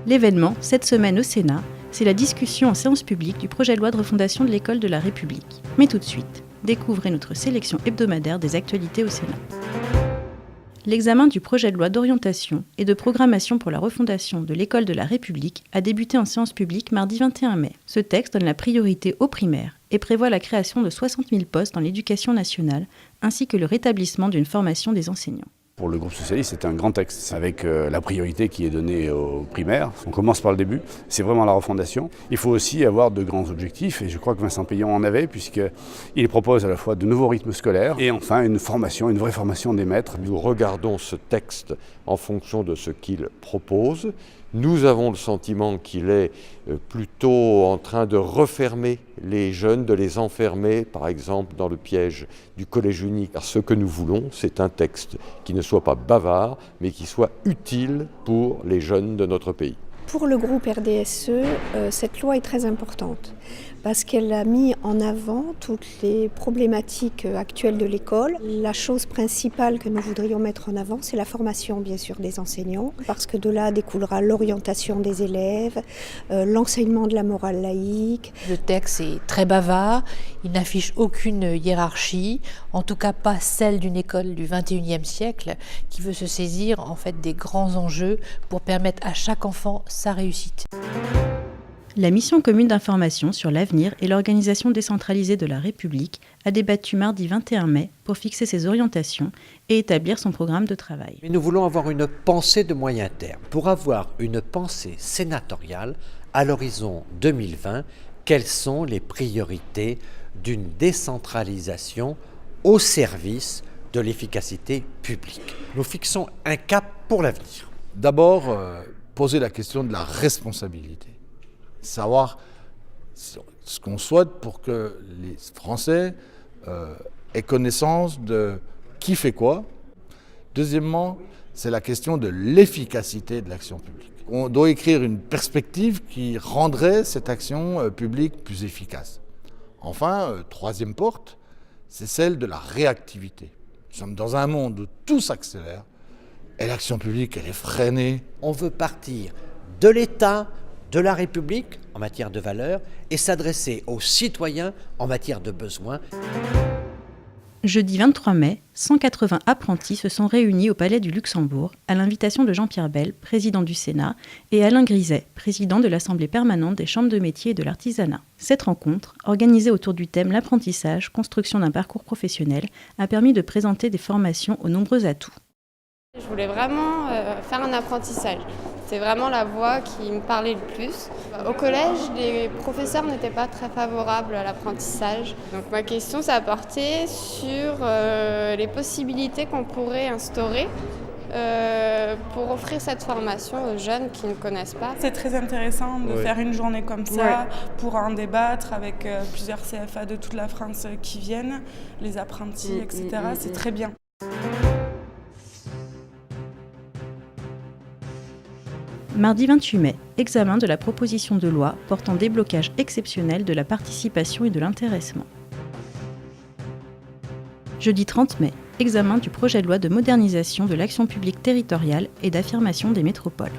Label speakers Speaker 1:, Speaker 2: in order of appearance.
Speaker 1: L'événement, cette semaine au Sénat, c'est la discussion en séance publique du projet de loi de refondation de l'école de la République. Mais tout de suite, découvrez notre sélection hebdomadaire des actualités au Sénat. L'examen du projet de loi d'orientation et de programmation pour la refondation de l'école de la République a débuté en séance publique mardi 21 mai. Ce texte donne la priorité aux primaires et prévoit la création de 60 000 postes dans l'éducation nationale, ainsi que le rétablissement d'une formation des enseignants.
Speaker 2: Pour le groupe socialiste, c'est un grand texte avec la priorité qui est donnée aux primaires. On commence par le début, c'est vraiment la refondation. Il faut aussi avoir de grands objectifs et je crois que Vincent Peillon en avait puisqu'il propose à la fois de nouveaux rythmes scolaires et enfin une vraie formation des maîtres.
Speaker 3: Nous regardons ce texte en fonction de ce qu'il propose. Nous avons le sentiment qu'il est plutôt en train de refermer les jeunes, de les enfermer, par exemple, dans le piège du collège unique. Car ce que nous voulons, c'est un texte qui ne soit pas bavard, mais qui soit utile pour les jeunes de notre pays.
Speaker 4: Pour le groupe RDSE, cette loi est très importante parce qu'elle a mis en avant toutes les problématiques actuelles de l'école. La chose principale que nous voudrions mettre en avant, c'est la formation bien sûr des enseignants, parce que de là découlera l'orientation des élèves, l'enseignement de la morale laïque.
Speaker 5: Le texte est très bavard, il n'affiche aucune hiérarchie, en tout cas pas celle d'une école du XXIe siècle qui veut se saisir en fait des grands enjeux pour permettre à chaque enfant sa réussite.
Speaker 1: La mission commune d'information sur l'avenir et l'organisation décentralisée de la République a débattu mardi 21 mai pour fixer ses orientations et établir son programme de travail.
Speaker 6: Mais nous voulons avoir une pensée de moyen terme. Pour avoir une pensée sénatoriale, à l'horizon 2020, quelles sont les priorités d'une décentralisation au service de l'efficacité publique? Nous fixons un cap pour l'avenir.
Speaker 7: D'abord, poser la question de la responsabilité. Savoir ce qu'on souhaite pour que les Français aient connaissance de qui fait quoi. Deuxièmement, c'est la question de l'efficacité de l'action publique. On doit écrire une perspective qui rendrait cette action publique plus efficace. Enfin, troisième porte, c'est celle de la réactivité. Nous sommes dans un monde où tout s'accélère et l'action publique, elle est freinée.
Speaker 6: On veut partir de l'État, de la République en matière de valeurs et s'adresser aux citoyens en matière de besoins.
Speaker 1: Jeudi 23 mai, 180 apprentis se sont réunis au Palais du Luxembourg à l'invitation de Jean-Pierre Bel, président du Sénat, et Alain Griset, président de l'Assemblée permanente des chambres de métiers et de l'artisanat. Cette rencontre, organisée autour du thème l'apprentissage, construction d'un parcours professionnel, a permis de présenter des formations aux nombreux atouts.
Speaker 8: Je voulais vraiment faire un apprentissage. C'est vraiment la voie qui me parlait le plus. Au collège, les professeurs n'étaient pas très favorables à l'apprentissage. Donc ma question, ça a porté sur les possibilités qu'on pourrait instaurer pour offrir cette formation aux jeunes qui ne connaissent pas.
Speaker 9: C'est très intéressant de faire une journée comme ça pour en débattre avec plusieurs CFA de toute la France qui viennent, les apprentis, etc. C'est très bien.
Speaker 1: Mardi 28 mai, examen de la proposition de loi portant déblocage exceptionnel de la participation et de l'intéressement. Jeudi 30 mai, examen du projet de loi de modernisation de l'action publique territoriale et d'affirmation des métropoles.